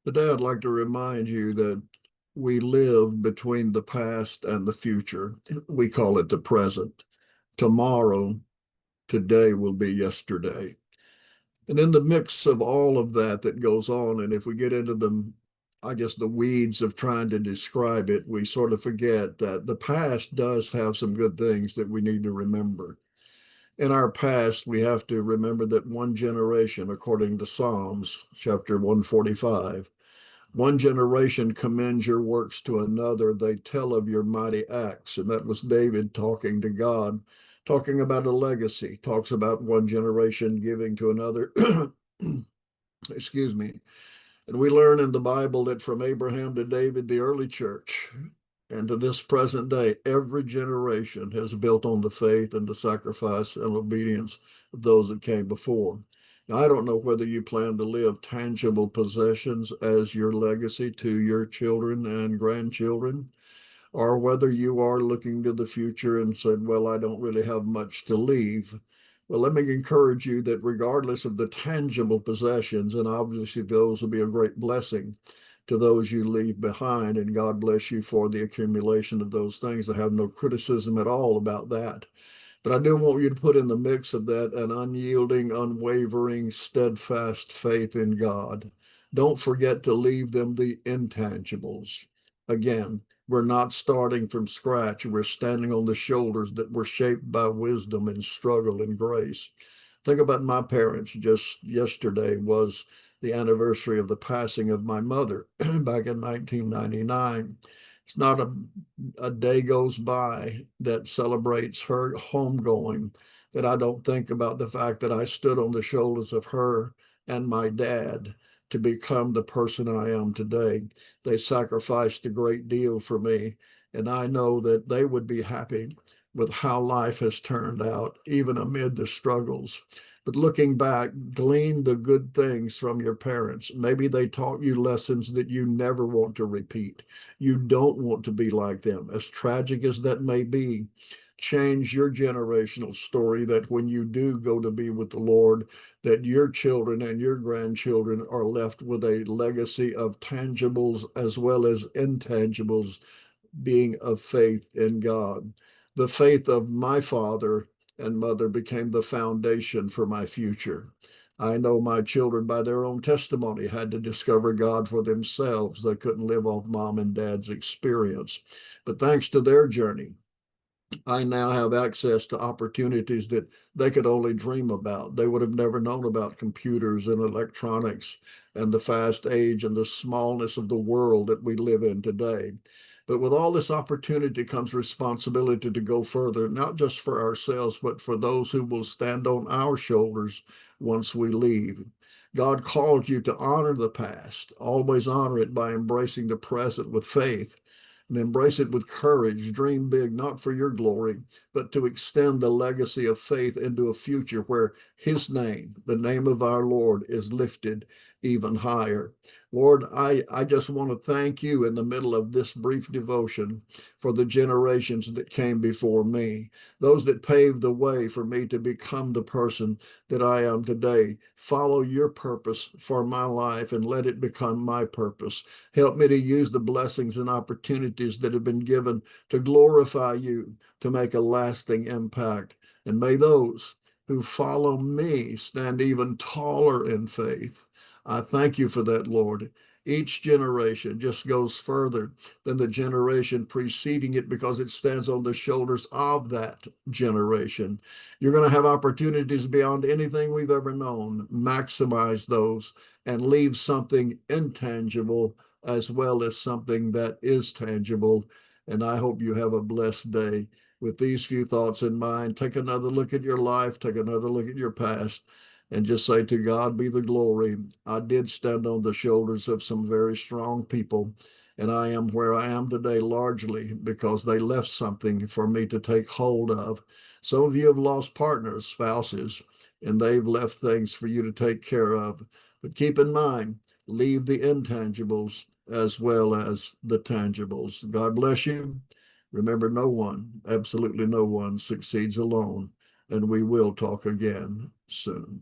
Today, I'd like to remind you that we live between the past and the future. We call it the present. Tomorrow, today will be yesterday. And in the mix of all of that goes on, and if we get into I guess, the weeds of trying to describe it, we sort of forget that the past does have some good things that we need to remember. In our past, we have to remember that one generation, according to Psalms chapter 145, one generation commends your works to another. They tell of your mighty acts. And that was David talking to God, talking about a legacy, talks about one generation giving to another. Excuse me. And we learn in the Bible that from Abraham to David, the early church, and to this present day, every generation has built on the faith and the sacrifice and obedience of those that came before. Now, I don't know whether you plan to live tangible possessions as your legacy to your children and grandchildren, or whether you are looking to the future and said, well, I don't really have much to leave. Well, let me encourage you that regardless of the tangible possessions, and obviously those will be a great blessing to those you leave behind, and God bless you for the accumulation of those things. I have no criticism at all about that. But I do want you to put in the mix of that an unyielding, unwavering, steadfast faith in God. Don't forget to leave them the intangibles. Again, we're not starting from scratch. We're standing on the shoulders that were shaped by wisdom and struggle and grace. Think about my parents. Just yesterday was the anniversary of the passing of my mother back in 1999. It's not a day goes by that celebrates her homegoing that I don't think about the fact that I stood on the shoulders of her and my dad to become the person I am today. They sacrificed a great deal for me, and I know that they would be happy with how life has turned out, even amid the struggles. But looking back, glean the good things from your parents. Maybe they taught you lessons that you never want to repeat. You don't want to be like them. As tragic as that may be, change your generational story that when you do go to be with the Lord, that your children and your grandchildren are left with a legacy of tangibles as well as intangibles, being of faith in God. The faith of my father and mother became the foundation for my future. I know my children, by their own testimony, had to discover God for themselves. They couldn't live off mom and dad's experience. But thanks to their journey, I now have access to opportunities that they could only dream about. They would have never known about computers and electronics and the fast age and the smallness of the world that we live in today. But with all this opportunity comes responsibility to go further, not just for ourselves, but for those who will stand on our shoulders once we leave. God called you to honor the past, always honor it by embracing the present with faith and embrace it with courage. Dream big, not for your glory, but to extend the legacy of faith into a future where His name, the name of our Lord, is lifted even higher. Lord, I just want to thank you in the middle of this brief devotion for the generations that came before me, those that paved the way for me to become the person that I am today. Follow your purpose for my life and let it become my purpose. Help me to use the blessings and opportunities that have been given to glorify you, to make a lasting impact. And may those who follow me stand even taller in faith. I thank you for that, Lord. Each generation just goes further than the generation preceding it because it stands on the shoulders of that generation. You're going to have opportunities beyond anything we've ever known. Maximize those and leave something intangible as well as something that is tangible. And I hope you have a blessed day. With these few thoughts in mind, take another look at your life, take another look at your past, and just say, to God be the glory. I did stand on the shoulders of some very strong people, and I am where I am today largely because they left something for me to take hold of. Some of you have lost partners, spouses, and they've left things for you to take care of. But keep in mind, leave the intangibles as well as the tangibles. God bless you. Remember, no one, absolutely no one, succeeds alone, and we will talk again soon.